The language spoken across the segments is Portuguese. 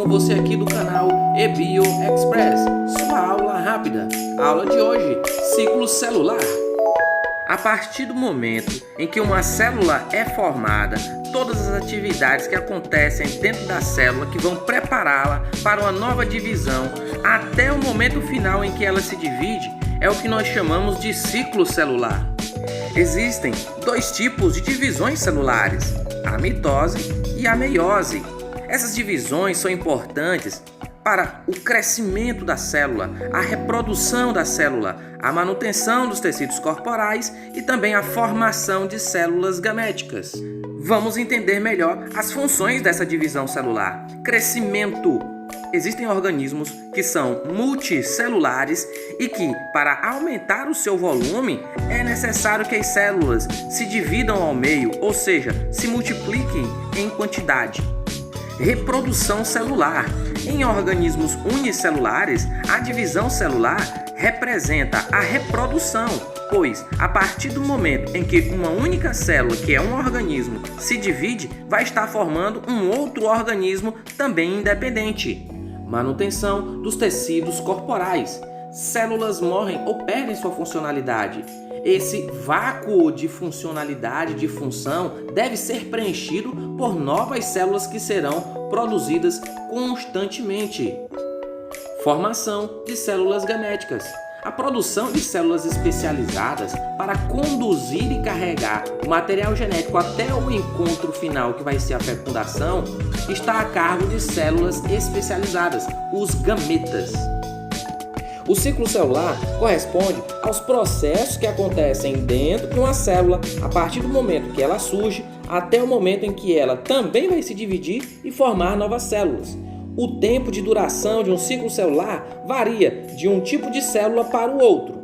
com você aqui do canal eBio Express, sua aula rápida. A aula de hoje, ciclo celular. A partir do momento em que uma célula é formada, todas as atividades que acontecem dentro da célula que vão prepará-la para uma nova divisão, até o momento final em que ela se divide, é o que nós chamamos de ciclo celular. Existem dois tipos de divisões celulares, a mitose e a meiose. Essas divisões são importantes para o crescimento da célula, a reprodução da célula, a manutenção dos tecidos corporais e também a formação de células gaméticas. Vamos entender melhor as funções dessa divisão celular. Crescimento. Existem organismos que são multicelulares e que, para aumentar o seu volume, é necessário que as células se dividam ao meio, ou seja, se multipliquem em quantidade. Reprodução celular. Em organismos unicelulares, a divisão celular representa a reprodução, pois a partir do momento em que uma única célula, que é um organismo, se divide, vai estar formando um outro organismo também independente. Manutenção dos tecidos corporais. Células morrem ou perdem sua funcionalidade. Esse vácuo de funcionalidade, de função, deve ser preenchido por novas células que serão produzidas constantemente. Formação de células gaméticas. A produção de células especializadas para conduzir e carregar o material genético até o encontro final, que vai ser a fecundação, está a cargo de células especializadas, os gametas. O ciclo celular corresponde aos processos que acontecem dentro de uma célula a partir do momento que ela surge até o momento em que ela também vai se dividir e formar novas células. O tempo de duração de um ciclo celular varia de um tipo de célula para o outro.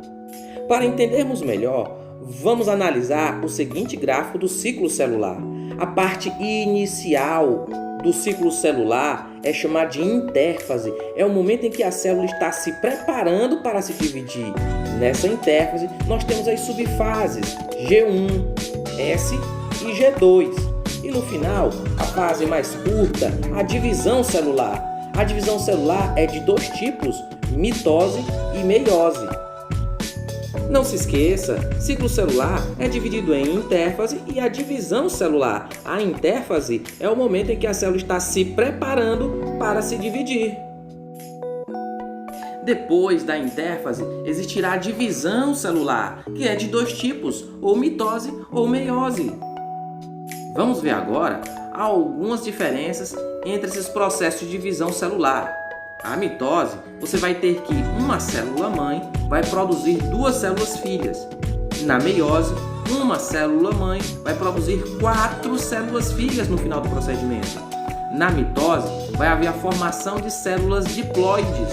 Para entendermos melhor, vamos analisar o seguinte gráfico do ciclo celular. A parte inicial do ciclo celular é chamada de intérfase. É o momento em que a célula está se preparando para se dividir. Nessa intérfase, nós temos as subfases G1, S e G2. E no final, a fase mais curta, a divisão celular. A divisão celular é de dois tipos, mitose e meiose. Não se esqueça, ciclo celular é dividido em intérfase e a divisão celular. A intérfase é o momento em que a célula está se preparando para se dividir. Depois da intérfase, existirá a divisão celular, que é de dois tipos, ou mitose ou meiose. Vamos ver agora algumas diferenças entre esses processos de divisão celular. A mitose, você vai ter que uma célula mãe vai produzir duas células filhas. Na meiose, uma célula mãe vai produzir 4 células filhas no final do procedimento. Na mitose, vai haver a formação de células diploides.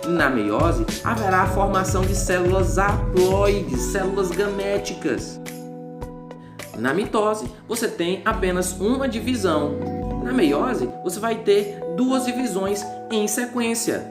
Na meiose, haverá a formação de células haploides, células gaméticas. Na mitose, você tem apenas uma divisão. Na meiose, você vai ter 2 divisões em sequência.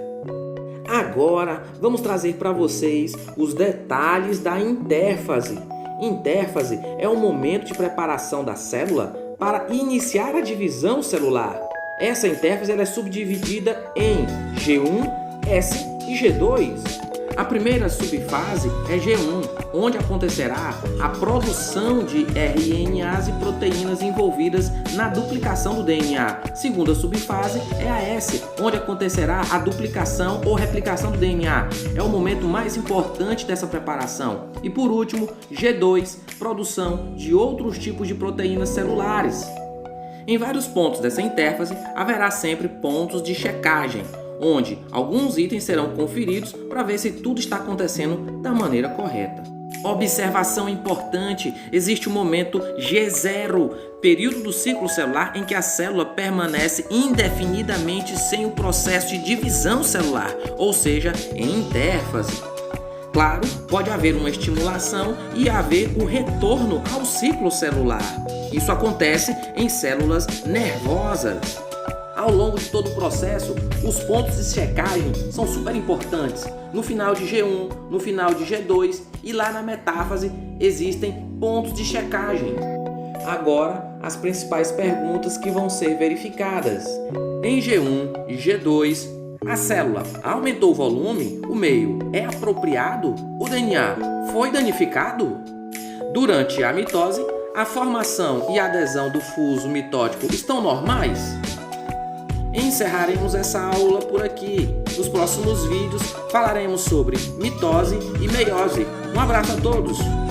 Agora, vamos trazer para vocês os detalhes da intérfase. Intérfase é o momento de preparação da célula para iniciar a divisão celular. Essa intérfase ela é subdividida em G1, S e G2. A primeira subfase é G1, onde acontecerá a produção de RNAs e proteínas envolvidas na duplicação do DNA. Segunda subfase é a S, onde acontecerá a duplicação ou replicação do DNA. É o momento mais importante dessa preparação. E por último, G2, produção de outros tipos de proteínas celulares. Em vários pontos dessa intérfase, haverá sempre pontos de checagem, onde alguns itens serão conferidos para ver se tudo está acontecendo da maneira correta. Observação importante: existe o momento G0, período do ciclo celular em que a célula permanece indefinidamente sem o processo de divisão celular, ou seja, em intérfase. Claro, pode haver uma estimulação e haver o retorno ao ciclo celular. Isso acontece em células nervosas. Ao longo de todo o processo, os pontos de checagem são super importantes. No final de G1, no final de G2 e lá na metáfase existem pontos de checagem. Agora, as principais perguntas que vão ser verificadas. Em G1 e G2, a célula aumentou o volume? O meio é apropriado? O DNA foi danificado? Durante a mitose, a formação e adesão do fuso mitótico estão normais? Encerraremos essa aula por aqui. Nos próximos vídeos falaremos sobre mitose e meiose. Um abraço a todos!